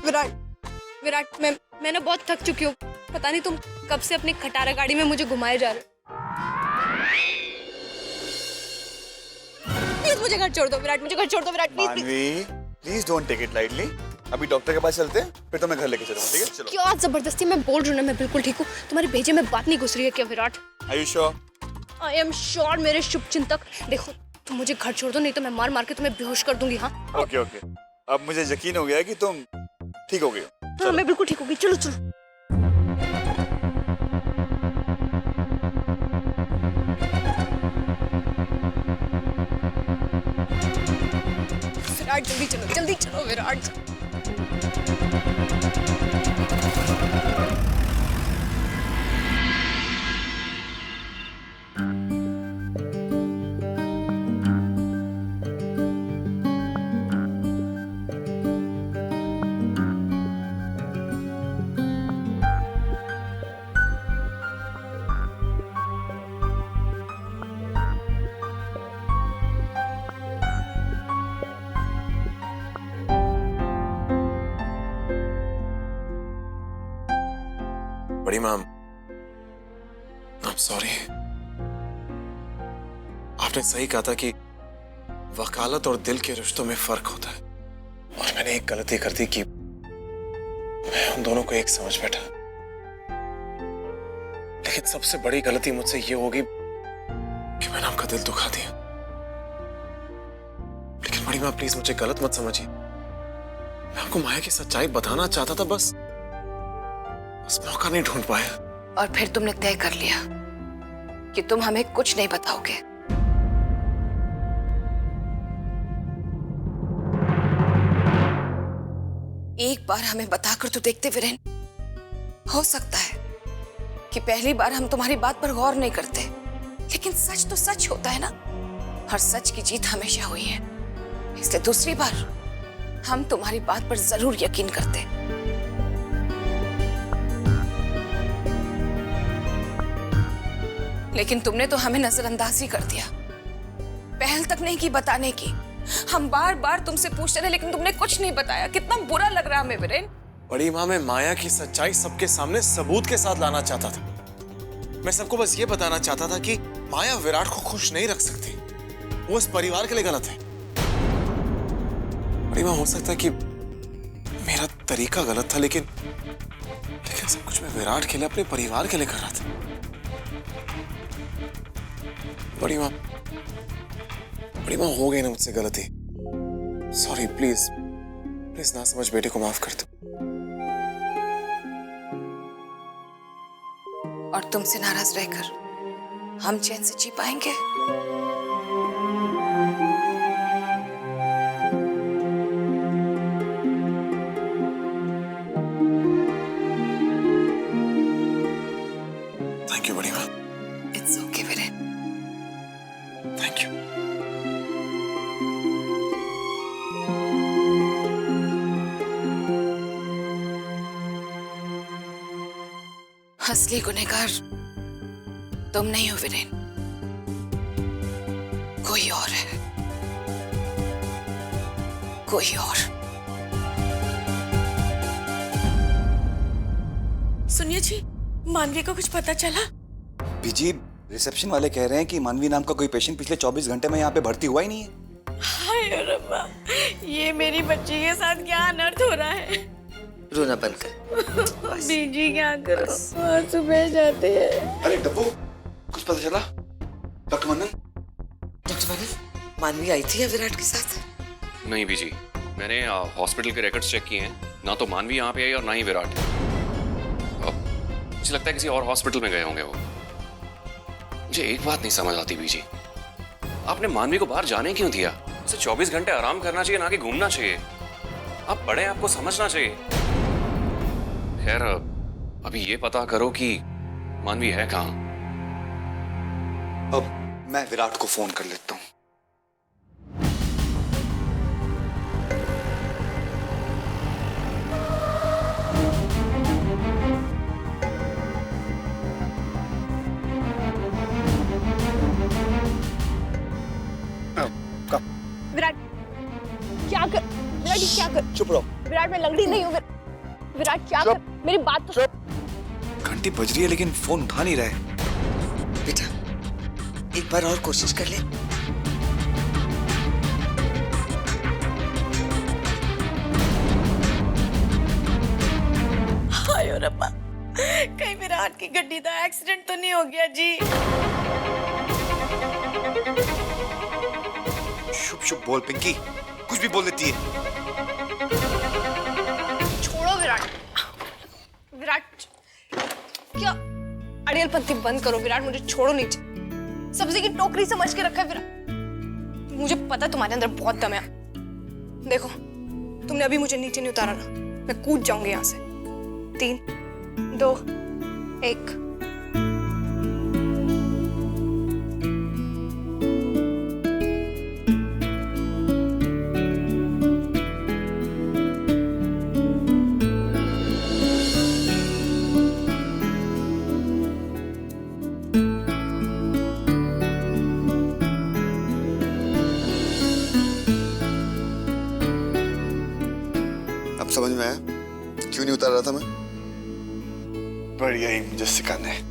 विराट, विराट मैं ना बहुत थक चुकी हूँ। पता नहीं तुम कब से अपनी खटारा गाड़ी में मुझे घुमाए जा रहे हो। प्लीज मुझे घर छोड़ दो विराट, मुझे घर छोड़ दो Virat, please. Manvi, please don't take it lightly. अभी डॉक्टर के पास चलते हैं, फिर तो मैं घर लेके चलूंगा, ठीक है? चलो। क्या जबरदस्ती, मैं बोल रही हूँ ना मैं बिल्कुल ठीक हूँ। तुम्हारे भेजे में बात नहीं घुस रही है क्या Virat? Are you sure? I am sure मेरे शुभचिंतक। देखो तुम मुझे घर छोड़ दो, नहीं तो मैं मार मार के तुम्हें बेहोश कर दूंगी। हाँ ओके ओके, अब मुझे यकीन हो गया है कि तुम ठीक हो गई हो। हाँ, मैं बिल्कुल ठीक हो गई। चलो चलो। विराट जल्दी चलो विराट। बड़ी मैम, आई एम सॉरी। आपने सही कहा था कि वकालत और दिल के रिश्तों में फर्क होता है, और मैंने एक गलती कर दी कि मैं उन दोनों को एक समझ बैठा। लेकिन सबसे बड़ी गलती मुझसे ये होगी कि मैंने आपका दिल दुखा दिया। लेकिन बड़ी मैम प्लीज मुझे गलत मत समझिए। मैं आपको माया की सच्चाई बताना चाहता था, बस मौका नहीं ढूंढ पाया। और फिर तुमने तय कर लिया कि तुम हमें कुछ नहीं बताओगे। एक बार हमें बताकर तो देखते वीरेन। हो सकता है कि पहली बार हम तुम्हारी बात पर गौर नहीं करते, लेकिन सच तो सच होता है ना। हर सच की जीत हमेशा हुई है, इसलिए दूसरी बार हम तुम्हारी बात पर जरूर यकीन करते। लेकिन तुमने तो हमें नजरअंदाज ही कर दिया, पहल तक नहीं की बताने की। हम बार बार तुमसे पूछते रहे, लेकिन तुमने कुछ नहीं बताया। कितना बुरा लग रहा हमें वीरेन। बड़ी माँ, मैं माया की सच्चाई सबके सामने सबूत के साथ लाना चाहता था। मैं सबको बस ये बताना चाहता था कि माया विराट को खुश नहीं रख सकती, वो इस परिवार के लिए गलत है। बड़ी माँ, हो सकता है कि मेरा तरीका गलत था, लेकिन सब कुछ मैं विराट के लिए, अपने परिवार के लिए कर रहा था। बड़ी माँ हो गई ना मुझसे गलती। सॉरी, प्लीज ना समझ, बेटे को माफ कर दो। और तुमसे नाराज रहकर हम चैन से जी पाएंगे? थैंक यू बड़ी माँ। It's okay Viren. Thank you. असली गुनहगार तुम नहीं हो वीरेन, कोई और है, कोई और। सुनिए जी, मानवी को कुछ पता चला? बीजी, रिसेप्शन वाले कह रहे हैं कि मानवी नाम का कोई पेशेंट पिछले 24 घंटे में यहाँ पे भर्ती हुआ ही नहीं है। हाय रब्बा, ये मेरी बच्ची के साथ क्या अनर्थ हो रहा है। रोना बंद कर। बीजी क्या करो, और सुबह जाते हैं। अरे डब्बू, कुछ पता चला? डॉक्टर मनन? डॉक्टर मनन, मानवी आई थी या विराट के साथ? नहीं बीजी, मैंने हॉस्पिटल के रिकॉर्ड्स चेक किए हैं, ना तो मानवी यहाँ पे आई और ना ही विराट। मुझे लगता है किसी और हॉस्पिटल में गए होंगे वो। मुझे एक बात नहीं समझ आती बीजी, आपने मानवी को बाहर जाने क्यों दिया? उसे 24 घंटे आराम करना चाहिए, ना कि घूमना चाहिए। आप बड़े हैं, आपको समझना चाहिए। खैर, अभी ये पता करो कि मानवी है कहाँ। अब मैं विराट को फोन कर लेता हूँ। विराट क्या कर, विराट क्या कर? चुप रहो। विराट विराट मैं लंगड़ी नहीं हूँ। विराट क्या कर, मेरी बात तो घंटी बज रही है लेकिन फोन उठा नहीं रहा है। बेटा एक बार और कोशिश कर ले। हाय रब्बा, कहीं विराट की गड्डी का एक्सीडेंट तो नहीं हो गया जी। शुभ शुभ बोल पिंकी, कुछ भी बोल देती है। छोड़ो विराट। विराट क्या अड़ियलपंथी बंद करो। विराट मुझे छोड़ो नीचे। सब्जी की टोकरी समझ के रखा है विराट। मुझे पता तुम्हारे अंदर बहुत दम है। देखो तुमने अभी मुझे नीचे नहीं उतारा ना, मैं कूद जाऊंगी यहाँ से। 3, 2, 1। अब समझ में आया क्यों नहीं उतार रहा था मैं? बढ़िया ही मुझे सिखाना है।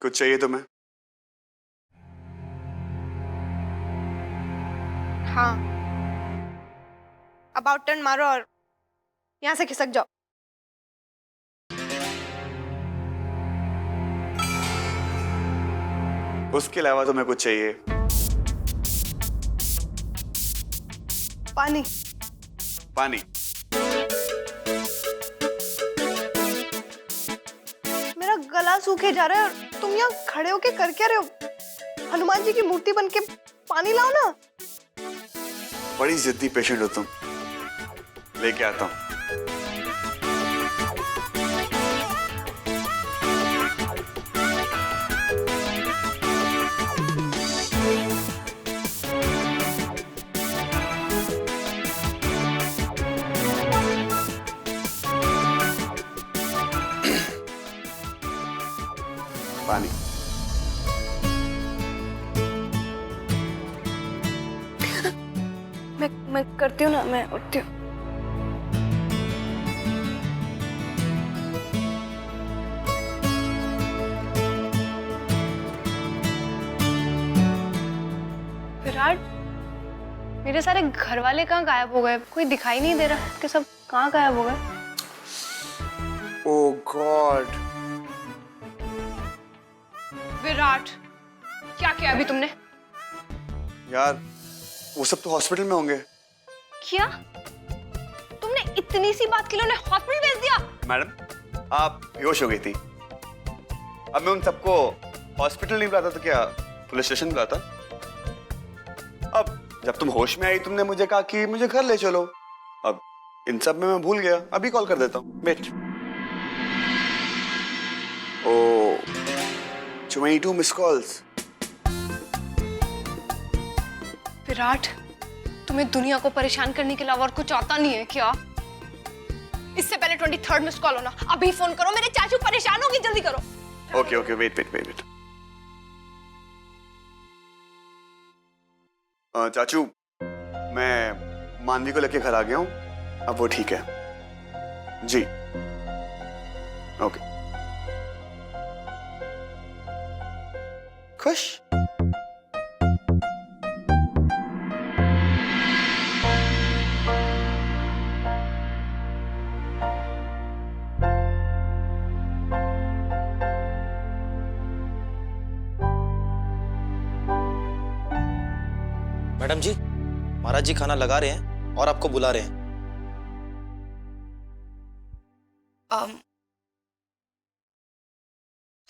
कुछ चाहिए तुम्हें? हाँ, अबाउट टर्न मारो और यहाँ से खिसक जाओ। उसके अलावा तुम्हें कुछ चाहिए? पानी। पानी? मेरा गला सूखे जा रहा है और तुम यहाँ खड़े होके कर क्या रहे हो? हनुमान जी की मूर्ति बन के पानी लाओ ना। बड़ी जिद्दी पेशेंट हो तुम। लेके आता हूँ। पानी। मैं करती हूँ ना, मैं उठती हूँ। विराट, मेरे सारे घर वाले कहाँ गायब हो गए? कोई दिखाई नहीं दे रहा कि सब कहाँ गायब हो गए? ओह गॉड। विराट, क्या किया अभी तुमने? यार वो सब तो हॉस्पिटल में होंगे। क्या? तुमने इतनी सी बात के लिए उन्हें हॉस्पिटल भेज दिया? मैडम आप बेहोश हो गई थी। अब मैं उन सबको हॉस्पिटल नहीं बुलाता तो क्या पुलिस स्टेशन बुलाता? अब जब तुम होश में आई तुमने मुझे कहा कि मुझे घर ले चलो। अब इन सब में मैं भूल गया, अभी कॉल कर देता हूँ, वेट। ओ 22 मिस कॉल्स। विराट, तुम्हें दुनिया को परेशान करने के अलावा और कुछ आता नहीं है क्या? इससे पहले 23rd मिस कॉल होना। अभी फोन करो, मेरे चाचू परेशान होंगे, जल्दी करो। Okay okay, wait wait wait wait. चाचू, मैं मानवी को लेके घर आ गया हूँ, अब वो ठीक है जी। ओके, खुश? मैडम जी, महाराज जी खाना लगा रहे हैं और आपको बुला रहे हैं।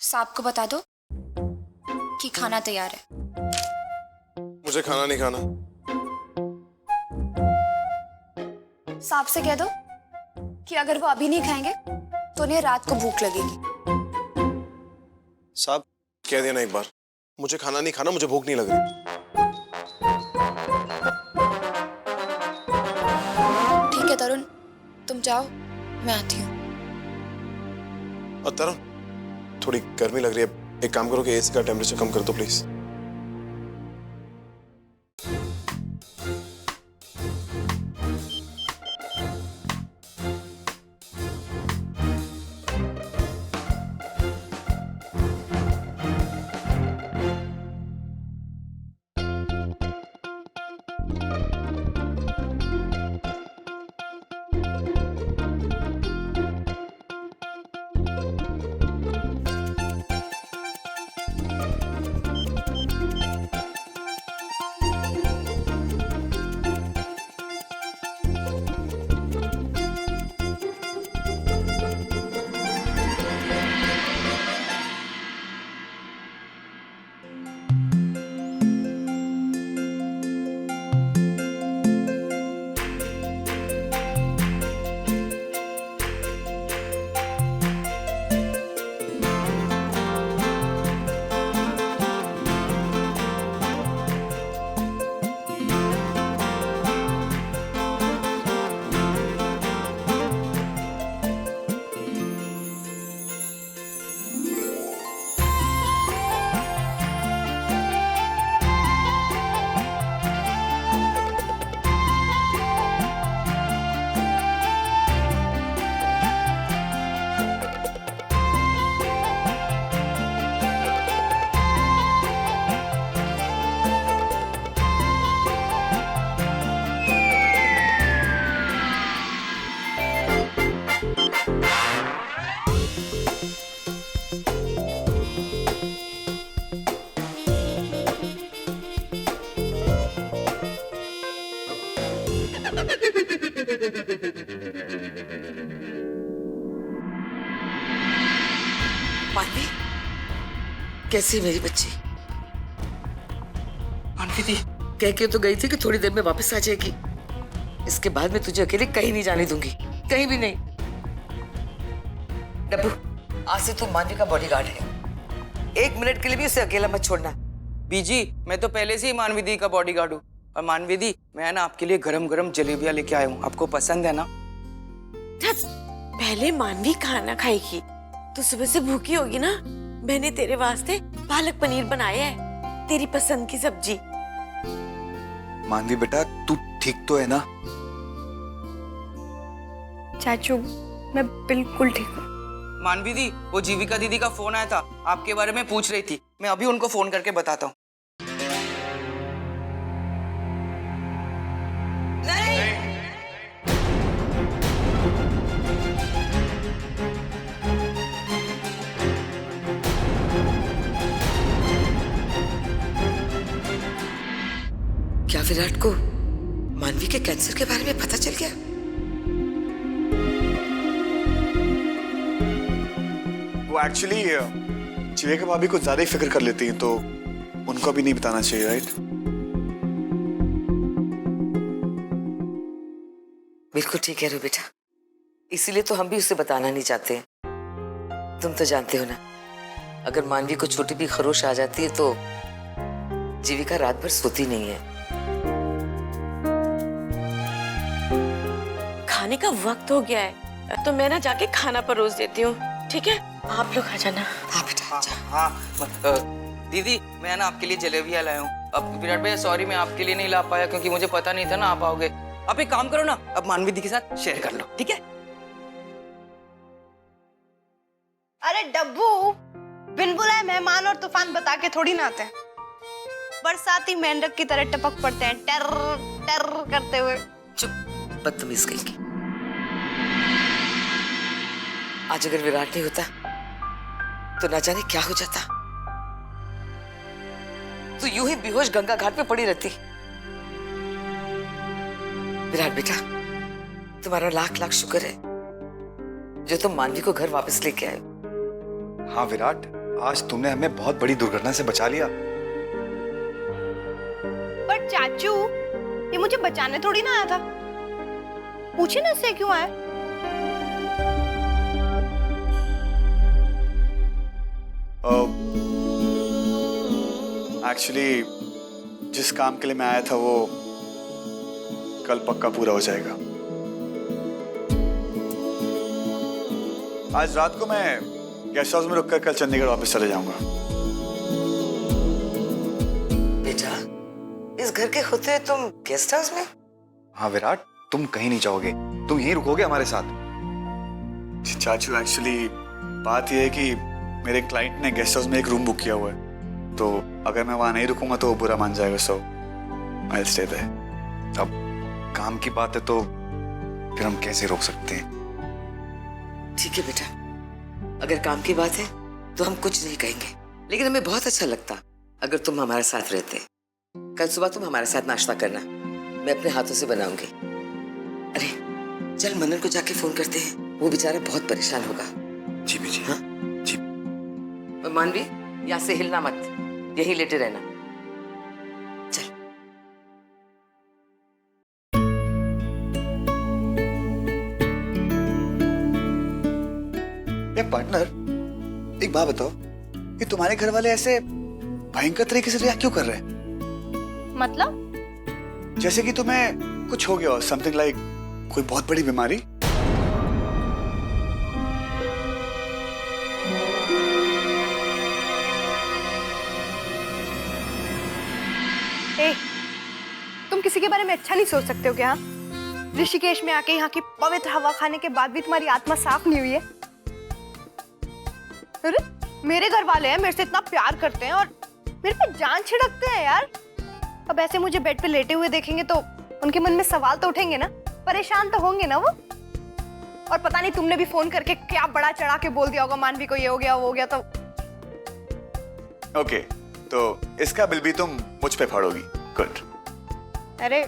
साहब को बता दो कि खाना तैयार है। मुझे खाना नहीं खाना। साहब से कह दो कि अगर वो अभी नहीं खाएंगे तो उन्हें रात को भूख लगेगी। साहब कह देना एक बार, मुझे खाना नहीं खाना, मुझे भूख नहीं लग रही। ठीक है तरुण, तुम जाओ, मैं आती हूँ। और तरुण, थोड़ी गर्मी लग रही है, एक काम करो कि एसी का टेम्परेचर कम कर दो प्लीज। मानवी, कैसी है मेरी बच्ची? मानवी दी, कह के तो गई थी कि थोड़ी देर में वापस आ जाएगी। इसके बाद मैं तुझे अकेले कहीं नहीं जाने दूंगी, कहीं भी नहीं। डब्बू, आज से तू मानवी का बॉडीगार्ड है। 1 मिनट के लिए भी उसे अकेला मत छोड़ना। बीजी, मैं तो पहले से ही मानवी दी का बॉडीगार्ड हूँ। और मानवी दी, मैं ना आपके लिए गरम गरम जलेबियां लेके आया हूँ, आपको पसंद है ना? पहले मानवी खाना खाएगी तो सुबह से भूखी होगी ना। मैंने तेरे वास्ते पालक पनीर बनाया है, तेरी पसंद की सब्जी। मानवी बेटा, तू ठीक तो है ना? चाचू, मैं बिल्कुल ठीक हूँ। मानवी दी, वो जीविका दीदी का फोन आया था, आपके बारे में पूछ रही थी। मैं अभी उनको फोन करके बताता हूँ। क्या विराट को मानवी के कैंसर के बारे में पता चल गया? वो एक्चुअली चिवेका भाभी कुछ ज्यादा ही फिक्र कर लेती हैं, तो उनको भी नहीं बताना चाहिए, राइट? बिल्कुल ठीक कह रहे हो बेटा, इसीलिए तो हम भी उसे बताना नहीं चाहते। तुम तो जानते हो ना, अगर मानवी को छोटी भी खरोश आ जाती है तो जीविका रात भर सोती नहीं है। खाने का वक्त हो गया है, तो मैं ना जाके खाना परोस देती हूँ, ठीक है? आप लोग आ जाना। हाँ बेटा जा। हाँ दीदी, मैं ना आपके लिए जलेबियाँ लाया हूँ। अब विराट भैया सॉरी, मैं आपके लिए नहीं ला पाया क्योंकि मुझे पता नहीं था ना आप आओगे। आप एक काम करो ना, अब मानवी दी के साथ शेयर कर लो, ठीक है? अरे डब्बू, बिन बुलाए मेहमान और तूफान बता के थोड़ी ना आते हैं। बरसाती मेंढक की तरह टपक पड़ते हैं, टर टर करते हुए। चुप, बदतमीज कहीं की। आज अगर विराट नहीं होता तो ना जाने क्या हो जाता। तो यूं ही बेहोश गंगा घाट पे पड़ी रहती। विराट बेटा, तुम्हारा लाख लाख शुक्र है जो तुम मानवी को घर वापस लेके आए। हाँ विराट, आज तुमने हमें बहुत बड़ी दुर्घटना से बचा लिया। पर चाचू, ये मुझे बचाने थोड़ी ना आया था। पूछे ना इससे क्यों आए? एक्चुअली जिस काम के लिए मैं आया था वो कल पक्का पूरा हो जाएगा। आज रात को मैं गेस्ट हाउस में रुककर कल चंडीगढ़ वापस चले जाऊंगा। बेटा, इस घर के होते हुए तुम गेस्ट हाउस में? हाँ विराट, तुम कहीं नहीं जाओगे, तुम यहीं रुकोगे हमारे साथ। चाचू, एक्चुअली बात यह है कि मेरे क्लाइंट ने गेस्ट हाउस में एक रूम बुक किया हुआ है, तो अगर मैं वहां नहीं रुकूंगा तो वो बुरा मान जाएगा। सो आई विल स्टे देयर। अब काम की बात है तो फिर हम कैसे रोक सकते हैं? ठीक है बेटा, अगर काम की बात है तो हम कुछ नहीं कहेंगे, लेकिन हमें बहुत अच्छा लगता अगर तुम हमारे साथ रहते। कल सुबह तुम हमारे साथ नाश्ता करना, मैं अपने हाथों से बनाऊंगी। अरे चल मनन को जाके फोन करते हैं, वो बेचारा बहुत परेशान होगा। जी बीजी। हाँ जी। मानवी, यहाँ से हिलना मत, यहीं लेटे रहना। चल। ये पार्टनर, एक बात बताओ कि तुम्हारे घर वाले ऐसे भयंकर तरीके से रिएक्ट क्यों कर रहे हैं? मतलब? जैसे कि तुम्हें कुछ हो गया हो, समथिंग लाइक कोई बहुत बड़ी बीमारी। तुम किसी के बारे में अच्छा नहीं सोच सकते हो क्या? ऋषिकेश में आके यहाँ की पवित्र हवा खाने के बाद भी तुम्हारी आत्मा साफ नहीं हुई है? अरे मेरे घर वाले हैं, मेरे से इतना प्यार करते हैं और मेरे पे जान छिड़कते हैं यार। अब ऐसे मुझे बेड पे लेटे हुए देखेंगे तो उनके मन में सवाल तो उठेंगे ना, परेशान तो होंगे ना वो। और पता नहीं तुमने भी फोन करके क्या बड़ा चढ़ा के बोल दिया होगा मानवी को ये हो गया वो हो गया तो। ओके, तो इसका बिल भी तुम मुझ पे फाड़ोगी। गुड। अरे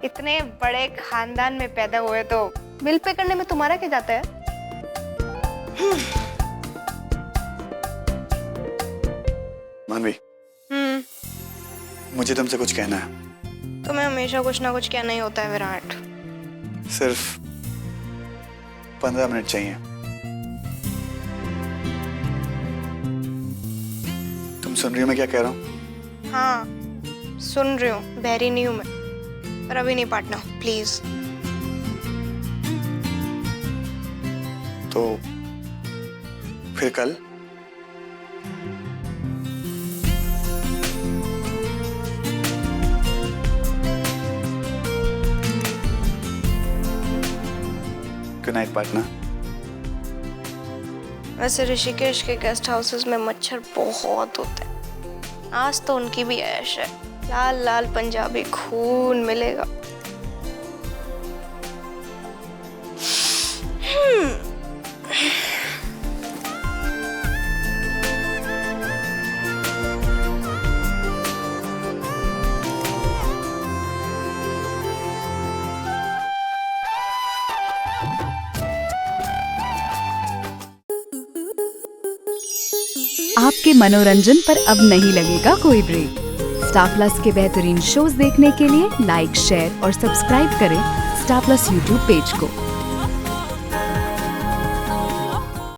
इतने बड़े खानदान में पैदा हुए तो बिल पे करने में तुम्हारा क्या जाता है? मानवी, मुझे तुमसे कुछ कहना है। तुम्हें हमेशा कुछ ना कुछ कहना ही होता है विराट। सिर्फ 15 मिनट चाहिए। तुम सुन रही हो मैं क्या कह रहा हूँ? हाँ सुन रही हूँ, बहरी नहीं हूँ मैं, पर अभी नहीं पार्टनर, प्लीज। तो फिर कल? Good night partner. वैसे ऋषिकेश के गेस्ट हाउसेस में मच्छर बहुत होते हैं, आज तो उनकी भी ऐश है, लाल लाल पंजाबी खून मिलेगा। आपके मनोरंजन पर अब नहीं लगेगा कोई ब्रेक। स्टार प्लस के बेहतरीन शोज देखने के लिए लाइक, शेयर और सब्सक्राइब करें स्टार प्लस यूट्यूब पेज को।